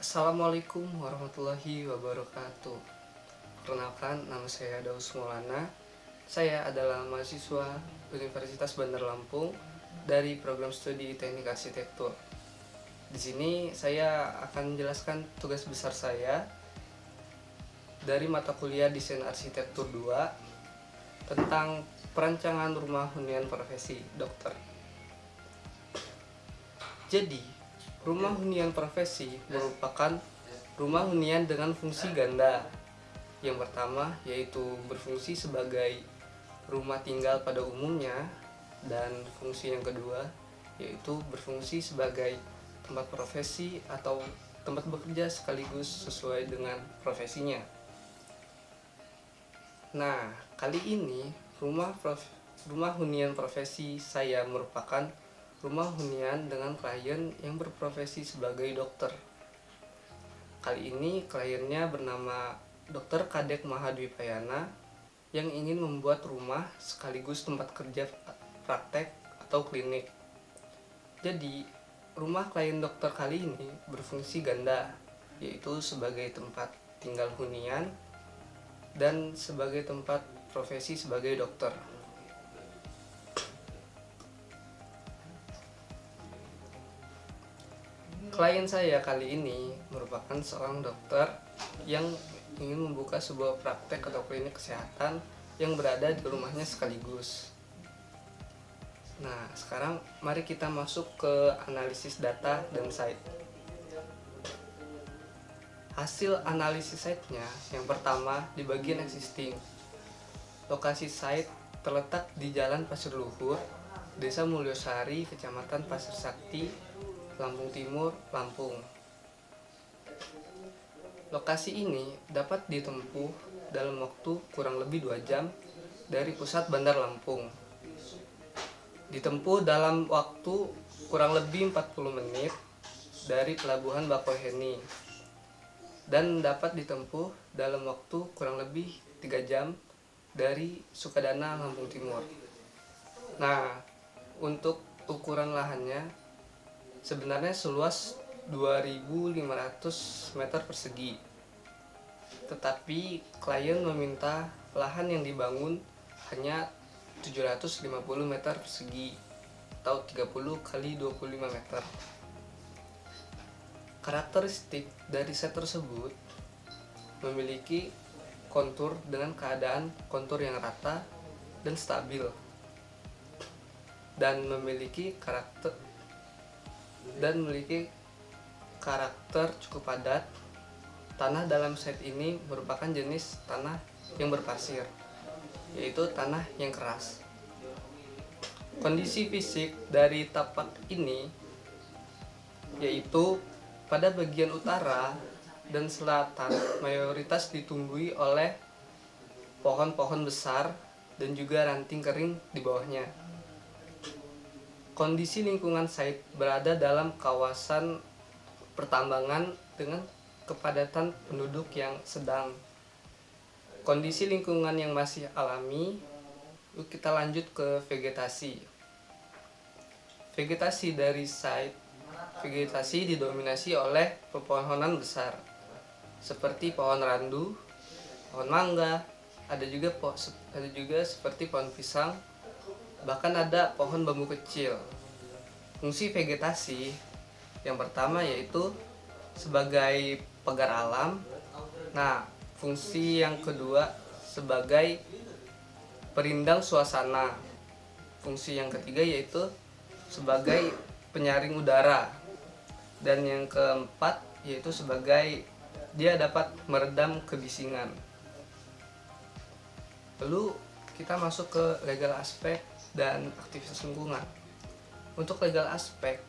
Assalamualaikum warahmatullahi wabarakatuh. Perkenalkan, nama saya Daus Maulana. Saya adalah mahasiswa Universitas Bandar Lampung dari program studi Teknik Arsitektur. Di sini saya akan menjelaskan tugas besar saya dari mata kuliah Desain Arsitektur 2 tentang perancangan rumah hunian profesi dokter. Jadi, rumah hunian profesi merupakan rumah hunian dengan fungsi ganda. Yang pertama yaitu berfungsi sebagai rumah tinggal pada umumnya, dan fungsi yang kedua yaitu berfungsi sebagai tempat profesi atau tempat bekerja sekaligus sesuai dengan profesinya. Nah, kali ini rumah hunian profesi saya merupakan rumah hunian dengan klien yang berprofesi sebagai dokter. Kali ini kliennya bernama Dr. Kadek Mahadwipayana yang ingin membuat rumah sekaligus tempat kerja praktek atau klinik. Jadi, rumah klien dokter kali ini berfungsi ganda, yaitu sebagai tempat tinggal hunian dan sebagai tempat profesi sebagai dokter. Klien saya kali ini merupakan seorang dokter yang ingin membuka sebuah praktek atau klinik kesehatan yang berada di rumahnya sekaligus. Nah, sekarang mari kita masuk ke analisis data dan site. Hasil analisis site-nya yang pertama di bagian existing. Lokasi site terletak di Jalan Pasir Luhur, Desa Mulyosari, Kecamatan Pasir Sakti, Lampung Timur, Lampung. Lokasi ini dapat ditempuh dalam waktu kurang lebih 2 jam dari pusat Bandar Lampung. Ditempuh dalam waktu kurang lebih 40 menit dari Pelabuhan Bakauheni. Dan dapat ditempuh dalam waktu kurang lebih 3 jam dari Sukadana, Lampung Timur. Nah, untuk ukuran lahannya sebenarnya seluas 2.500 meter persegi. Tetapi klien meminta lahan yang dibangun hanya 750 meter persegi atau 30 kali 25 meter. Karakteristik dari set tersebut memiliki kontur dengan keadaan kontur yang rata dan stabil, dan memiliki karakter cukup padat. Tanah dalam set ini merupakan jenis tanah yang berpasir, yaitu tanah yang keras. Kondisi fisik dari tapak ini yaitu pada bagian utara dan selatan mayoritas ditumbuhi oleh pohon-pohon besar dan juga ranting kering di bawahnya. Kondisi lingkungan site berada dalam kawasan pertambangan dengan kepadatan penduduk yang sedang. Kondisi lingkungan yang masih alami. Yuk kita lanjut ke vegetasi. Vegetasi dari site didominasi oleh pepohonan besar seperti pohon randu, pohon mangga, ada juga seperti pohon pisang, bahkan ada pohon bambu kecil. Fungsi vegetasi yang pertama yaitu sebagai pegar alam. Nah, fungsi yang kedua sebagai perindang suasana. Fungsi yang ketiga yaitu sebagai penyaring udara. Dan yang keempat yaitu sebagai dia dapat meredam kebisingan. Lalu kita masuk ke legal aspek dan aktivitas lingkungan. Untuk legal aspek,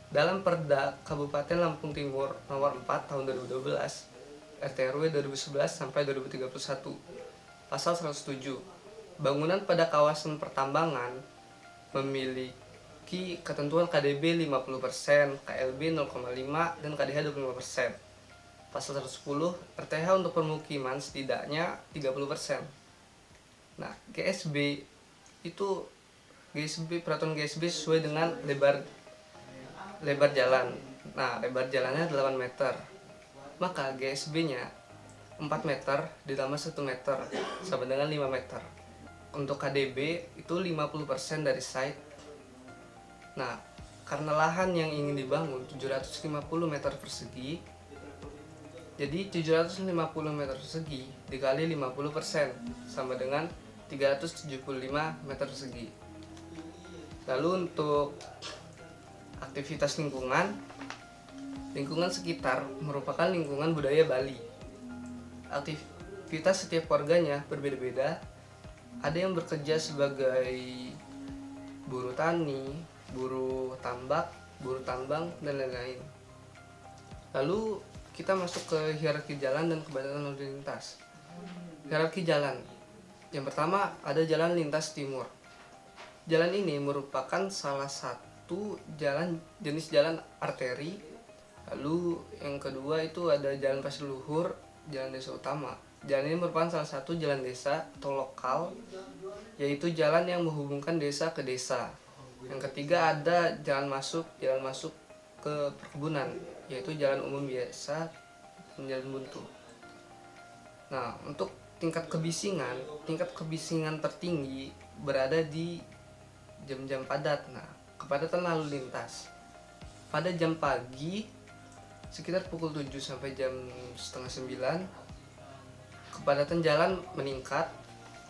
dalam Perda Kabupaten Lampung Timur nomor 4 tahun 2012, RT/RW 2011 sampai 2031, pasal 107, bangunan pada kawasan pertambangan memiliki ketentuan KDB 50%, KLB 0,5, dan KDH 25%. Pasal 110, RTH untuk permukiman setidaknya 30%. Nah, peraturan GSB sesuai dengan lebar jalan. Nah, lebar jalannya 8 meter. Maka GSB-nya 4 meter ditambah 1 meter sama dengan 5 meter. Untuk KDB itu 50% dari site. Nah, karena lahan yang ingin dibangun 750 meter persegi, jadi 750 meter persegi dikali 50% sama dengan 375 meter persegi. Lalu untuk aktivitas lingkungan sekitar merupakan lingkungan budaya Bali. Aktivitas setiap warganya berbeda-beda. Ada yang bekerja sebagai buruh tani, buruh tambak, buruh tambang, dan lain-lain. Lalu kita masuk ke hierarki jalan dan kepadatan lalu lintas. Hierarki jalan. Yang pertama ada jalan lintas timur. Jalan ini merupakan salah satu jenis jalan arteri. Lalu yang kedua itu ada jalan pasir luhur, jalan desa utama. Jalan ini merupakan salah satu jalan desa atau lokal, yaitu jalan yang menghubungkan desa ke desa. Yang ketiga ada jalan masuk ke perkebunan, yaitu jalan umum biasa dan jalan buntu. Nah, untuk tingkat kebisingan tertinggi berada di jam-jam padat. Nah, kepadatan lalu lintas pada jam pagi sekitar pukul 7 sampai jam setengah 9 kepadatan jalan meningkat.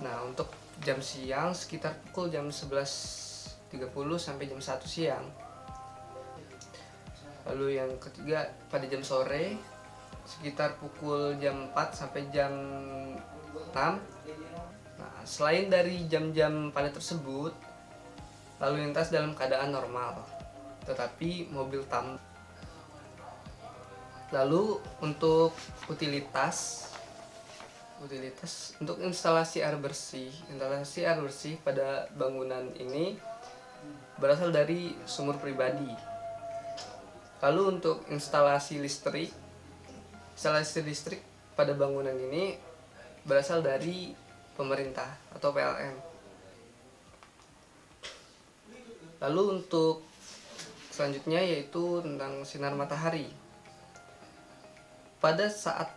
Nah, untuk jam siang sekitar pukul jam 11.30 sampai jam 1 siang. Lalu yang ketiga pada jam sore sekitar pukul jam 4 sampai jam 6. Nah, selain dari jam-jam padat tersebut, lalu lintas dalam keadaan normal, tetapi mobil Lalu untuk utilitas untuk instalasi air bersih pada bangunan ini berasal dari sumur pribadi. Lalu untuk instalasi listrik pada bangunan ini berasal dari pemerintah atau PLN. Lalu untuk selanjutnya yaitu tentang sinar matahari. Pada saat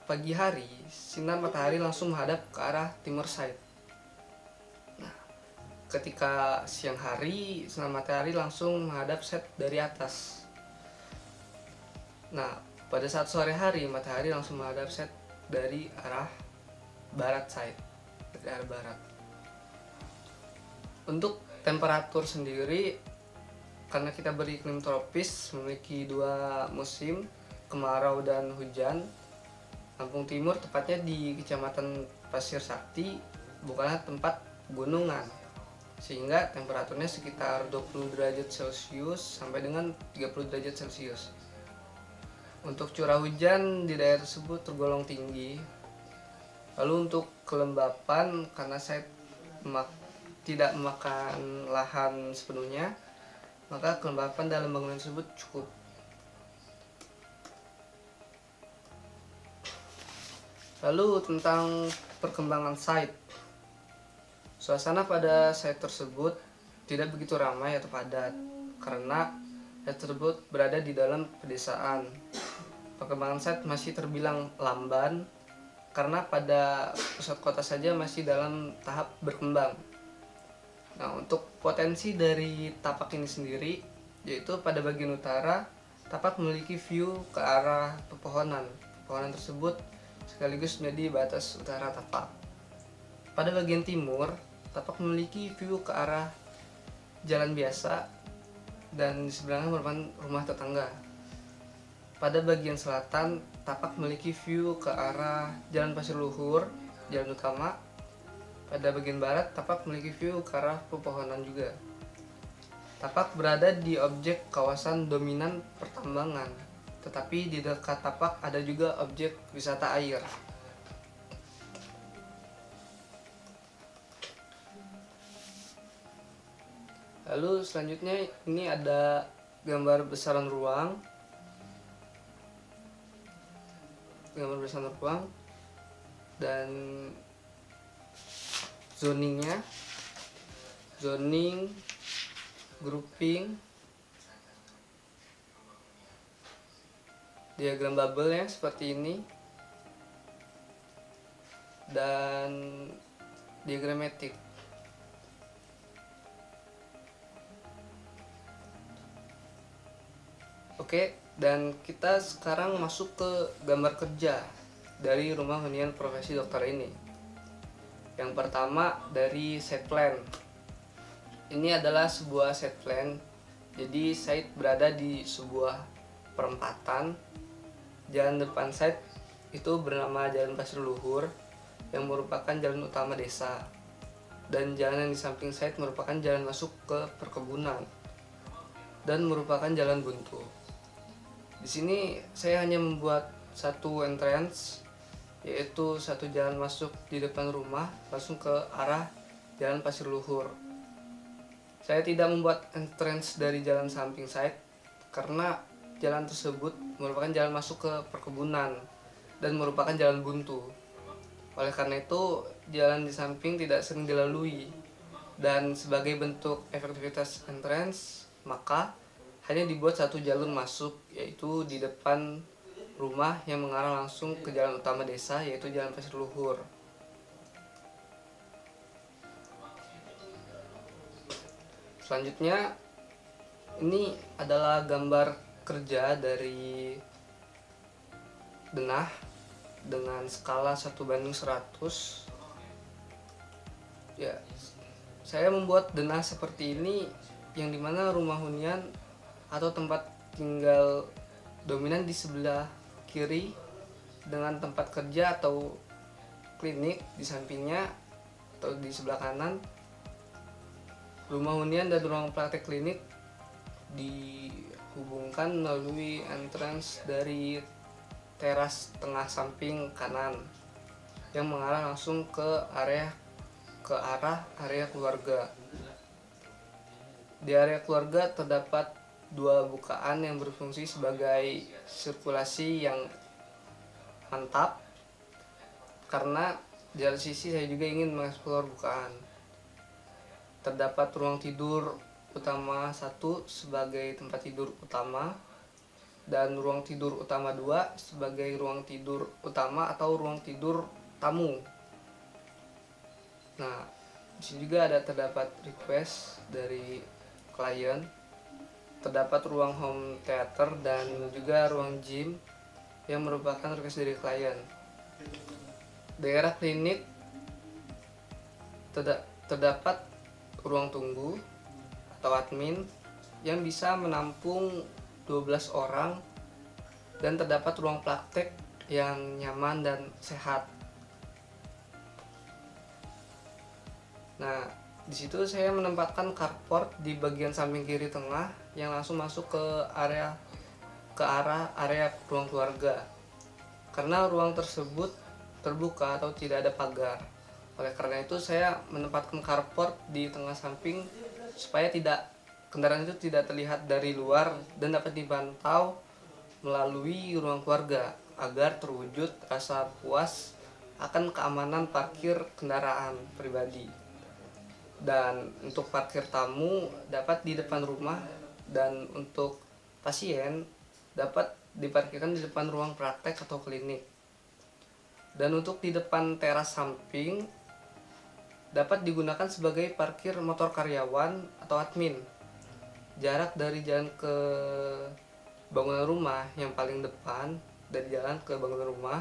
pagi hari, sinar matahari langsung menghadap ke arah timur side. Nah, ketika siang hari, sinar matahari langsung menghadap side dari atas. Nah, pada saat sore hari, matahari langsung menghadap side dari arah barat side, dari arah barat. Untuk temperatur sendiri, karena kita beriklim tropis, memiliki 2 musim, kemarau dan hujan. Lampung Timur, tepatnya di Kecamatan Pasir Sakti, bukanlah tempat gunungan, sehingga temperaturnya sekitar 20 derajat Celcius sampai dengan 30 derajat Celcius. Untuk curah hujan di daerah tersebut tergolong tinggi. Lalu untuk kelembapan, karena saya tidak memakan lahan sepenuhnya, maka kelembapan dalam bangunan tersebut cukup. Lalu tentang perkembangan site. Suasana pada site tersebut tidak begitu ramai atau padat karena site tersebut berada di dalam pedesaan. Perkembangan site masih terbilang lamban karena pada pusat kota saja masih dalam tahap berkembang. Nah, untuk potensi dari tapak ini sendiri, yaitu pada bagian utara, tapak memiliki view ke arah pepohonan. Pepohonan tersebut sekaligus menjadi batas utara tapak. Pada bagian timur, tapak memiliki view ke arah jalan biasa dan di sebelahnya merupakan rumah tetangga. Pada bagian selatan, tapak memiliki view ke arah jalan pasir luhur, jalan utama. Pada bagian barat, tapak memiliki view ke arah pepohonan juga. Tapak berada di objek kawasan dominan pertambangan, tetapi di dekat tapak ada juga objek wisata air. Lalu selanjutnya ini ada gambar besaran ruang. Dan zoning, grouping, diagram bubble-nya seperti ini, dan diagramatik. Oke, dan kita sekarang masuk ke gambar kerja dari rumah hunian profesi dokter ini. Yang pertama dari site plan. Ini adalah sebuah site plan. Jadi site berada di sebuah perempatan. Jalan depan site itu bernama Jalan Pasir Luhur yang merupakan jalan utama desa. Dan jalan yang di samping site merupakan jalan masuk ke perkebunan dan merupakan jalan buntu. Di sini saya hanya membuat satu entrance, yaitu satu jalan masuk di depan rumah langsung ke arah Jalan Pasir Luhur. Saya tidak membuat entrance dari jalan samping site karena jalan tersebut merupakan jalan masuk ke perkebunan dan merupakan jalan buntu. Oleh karena itu, jalan di samping tidak sering dilalui, dan sebagai bentuk efektivitas entrance, maka hanya dibuat satu jalur masuk, yaitu di depan rumah yang mengarah langsung ke jalan utama desa, yaitu Jalan Pasir Luhur. Selanjutnya, ini adalah gambar kerja dari denah dengan skala 1:100. Ya, saya membuat denah seperti ini yang dimana rumah hunian atau tempat tinggal dominan di sebelah kiri dengan tempat kerja atau klinik di sampingnya atau di sebelah kanan. Rumah hunian dan ruang praktek klinik dihubungkan melalui entrance dari teras tengah samping kanan yang mengarah langsung ke arah area keluarga. Di area keluarga terdapat dua bukaan yang berfungsi sebagai sirkulasi yang mantap, karena di sisi saya juga ingin mengeksplor bukaan. Terdapat ruang tidur utama 1 sebagai tempat tidur utama, dan ruang tidur utama 2 sebagai ruang tidur utama atau ruang tidur tamu. Nah, di sini juga terdapat request dari klien. Terdapat ruang home theater dan juga ruang gym yang merupakan request dari klien. Daerah klinik terdapat ruang tunggu atau admin yang bisa menampung 12 orang, dan terdapat ruang praktek yang nyaman dan sehat. Nah, di situ saya menempatkan carport di bagian samping kiri tengah yang langsung masuk ke arah area ruang keluarga. Karena ruang tersebut terbuka atau tidak ada pagar. Oleh karena itu saya menempatkan carport di tengah samping supaya kendaraan itu tidak terlihat dari luar dan dapat dipantau melalui ruang keluarga agar terwujud rasa puas akan keamanan parkir kendaraan pribadi. Dan untuk parkir tamu dapat di depan rumah, dan untuk pasien dapat diparkirkan di depan ruang praktek atau klinik. Dan untuk di depan teras samping dapat digunakan sebagai parkir motor karyawan atau admin. Jarak dari jalan ke bangunan rumah yang paling depan, dari jalan ke bangunan rumah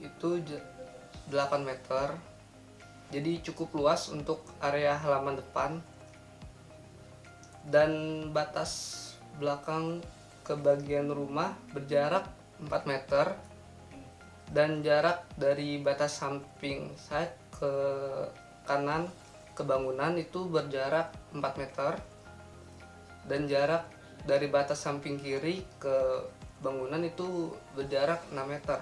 itu 8 meter. Jadi cukup luas untuk area halaman depan. Dan batas belakang ke bagian rumah berjarak 4 meter. Dan jarak dari batas samping saya ke kanan ke bangunan itu berjarak 4 meter. Dan jarak dari batas samping kiri ke bangunan itu berjarak 6 meter.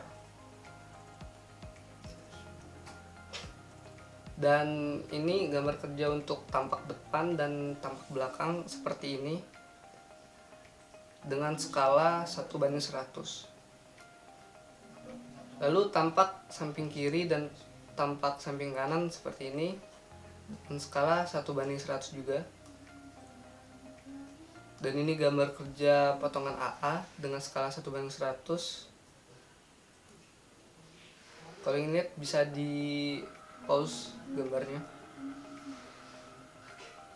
Dan ini gambar kerja untuk tampak depan dan tampak belakang seperti ini dengan skala 1:100. Lalu tampak samping kiri dan tampak samping kanan seperti ini dengan skala 1:100 juga. Dan ini gambar kerja potongan AA dengan skala 1/100. Kalau ingin lihat bisa di pause gambarnya.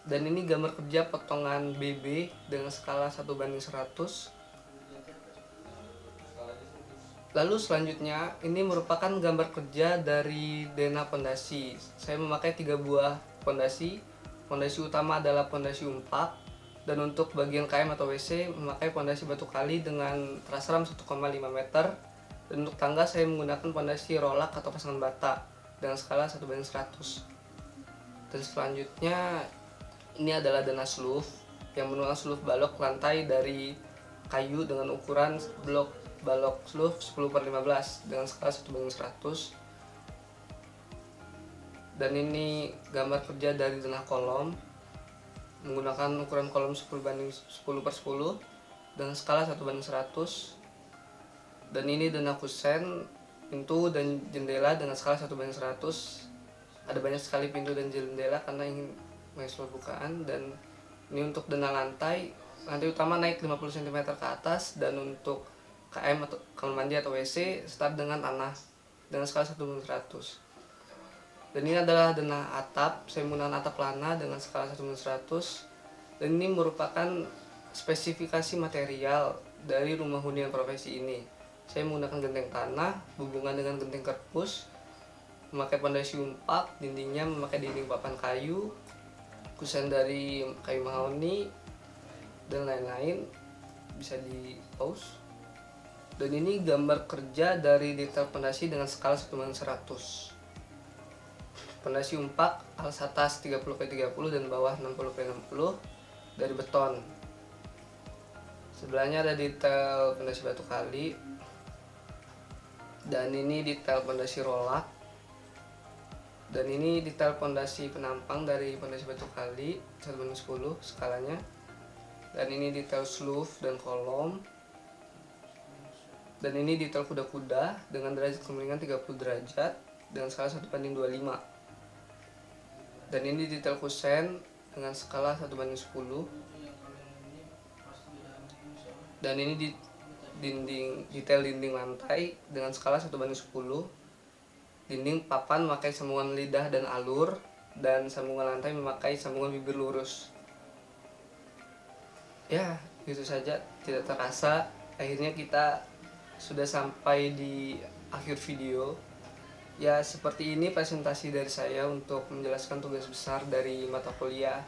Dan ini gambar kerja potongan BB dengan skala 1/100. Lalu selanjutnya ini merupakan gambar kerja dari denah pondasi. Saya memakai 3 buah pondasi. Pondasi utama adalah pondasi umpak, dan untuk bagian KM atau WC memakai pondasi batu kali dengan trasram 1,5 meter. Dan untuk tangga saya menggunakan pondasi rolak atau pasangan bata dengan skala 1/100. Dan selanjutnya ini adalah denah sloof yang menuang sloof balok lantai dari kayu dengan ukuran blok balok sloof 10/15 dengan skala 1/100. Dan ini gambar kerja dari denah kolom menggunakan ukuran kolom 10/10/10 dengan skala 1/100. Dan ini denah kusen pintu dan jendela dengan skala 1/100. Ada banyak sekali pintu dan jendela karena ingin mengeksplor bukaan. Dan ini untuk denah lantai utama naik 50 cm ke atas, dan untuk KM atau kamar mandi atau WC start dengan tanah dengan skala 1/100. Dan ini adalah denah atap, saya menggunakan atap lana dengan skala 1/100. Dan ini merupakan spesifikasi material dari rumah hunian profesi ini. Saya menggunakan genteng tanah, hubungan dengan genteng kerpus, memakai pondasi umpak, dindingnya memakai dinding papan kayu, kusen dari kayu mahoni, dan lain-lain. Bisa di pause. Dan ini gambar kerja dari detail pondasi dengan skala 1/100. Pondasi umpak alas atas 30x30 dan bawah 60x60 dari beton. Sebelahnya ada detail pondasi batu kali. Dan ini detail pondasi rolak. Dan ini detail pondasi penampang dari pondasi batu kali 1/10 skalanya. Dan ini detail sloof dan kolom. Dan ini detail kuda-kuda dengan derajat kemiringan 30 derajat dengan skala 1/25. Dan ini detail kusen dengan skala 1/10. Dan ini detail dinding lantai dengan skala 1/10. Dinding papan memakai sambungan lidah dan alur, dan sambungan lantai memakai sambungan bibir lurus. Ya, gitu saja. Tidak terasa akhirnya kita sudah sampai di akhir video. Ya, seperti ini presentasi dari saya untuk menjelaskan tugas besar dari mata kuliah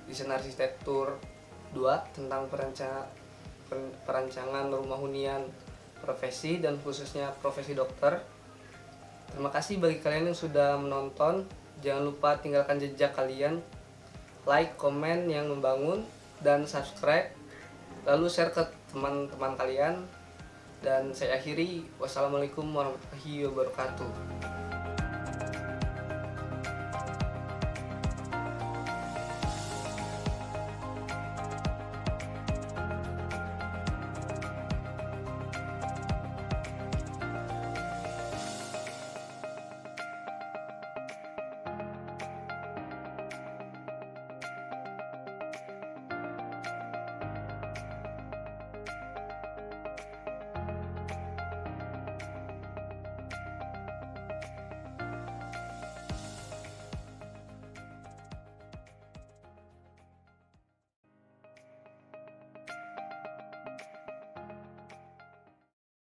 Desain Arsitektur 2 tentang perancangan rumah hunian profesi dan khususnya profesi dokter. Terima kasih bagi kalian yang sudah menonton. Jangan lupa tinggalkan jejak kalian, like, komen yang membangun, dan subscribe. Lalu share ke teman-teman kalian. Dan saya akhiri, wassalamualaikum warahmatullahi wabarakatuh.